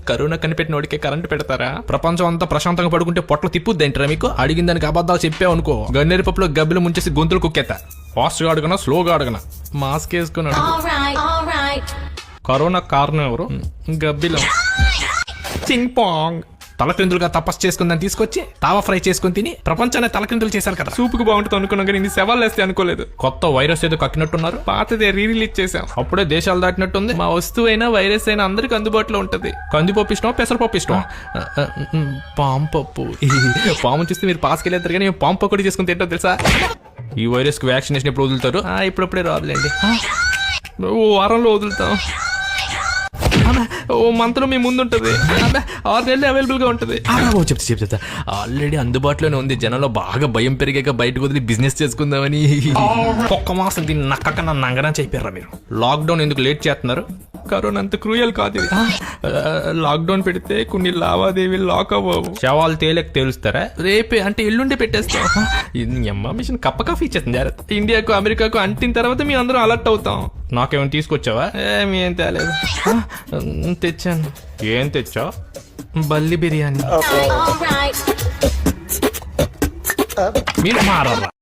Corona కనిపెట్టినోడికే current పెడతారా? ప్రపంచం అంతా ప్రశాంతంగా పడుకుంటే పొట్ల తిప్పుద్దేంటరా మీకు? అడిగిన దానికి అబద్ధాలు చెప్పావనుకో గన్నేరు పప్పులో గబ్బిలు ముంచేసి గొంతులు కుక్కేత. ఫాస్ట్గా అడగనా స్లోగా అడగనా? మాస్క్ వేసుకున్నాడు. కరోనా కారణం ఎవరు? గబ్బిలం. చింగ్ పాంగ్. తలక్రిందులుగా తపస్సు చేసుకుందని తీసుకొచ్చి తావా ఫ్రై చేసుకుని తిని ప్రపంచాన్ని తలక్రిందులు చేశారు కదా. సూపుకు బాగుంటుంది అనుకున్నాం కానీ ఇన్ని సవాళ్ళు వేస్తే అనుకోలేదు. కొత్త వైరస్ ఏదో కక్కినట్టున్నారు. పాతదే రిలీజ్ చేసాం. అప్పుడే దేశాలు దాటినట్టుంది. మా వస్తువు అయినా వైరస్ అయినా అందరికి అందుబాటులో ఉంటది. కందిపప్పు ఇష్టం, పెసరపప్పు ఇష్టం, పాము పప్పు. పాము చూస్తే మీరు పాసుకెళ్ళేస్తారు కానీ పాము పకోడీ చేసుకుని తింటాం తెలుసా? ఈ వైరస్ కి వ్యాక్సినేషన్ ఎప్పుడు వదులుతారు? ఇప్పుడప్పుడే రాదులేండి. ఓ వారంలో వదులుతాం. ఓ మంత్లో మీ ముందు ఉంటుంది. 6 నెలలు అవైలబుల్ గా ఉంటుంది. చెప్తా ఆల్రెడీ అందుబాటులోనే ఉంది. జనంలో బాగా భయం పెరిగాక బయటకు వదిలి బిజినెస్ చేసుకుందామని. ఒక్క మాసం దీన్ని నక్కకన్నా నంగనా చెప్పారా మీరు? లాక్డౌన్ ఎందుకు లేట్ చేస్తున్నారు? కరోనా అంత క్రూయల్ కాదు. లాక్డౌన్ పెడితే కొన్ని లావాదేవీలు లాక్ అవ్వవు. శవాలు తేలుస్తారా? రేపే అంటే ఎల్లుండి పెట్టేస్తాం. అమ్మ మిషన్ కప్ప కాఫీ ఇచ్చేస్తుంది. జాగ్రత్త. ఇండియాకు అమెరికాకు అంటిన తర్వాత మేము అందరం అలర్ట్ అవుతాం. నాకేమైనా తీసుకొచ్చావా? ఏం తేలేదు. తెచ్చాను. ఏం తెచ్చావు? బల్లి బిర్యానీ. మీరు మారరా?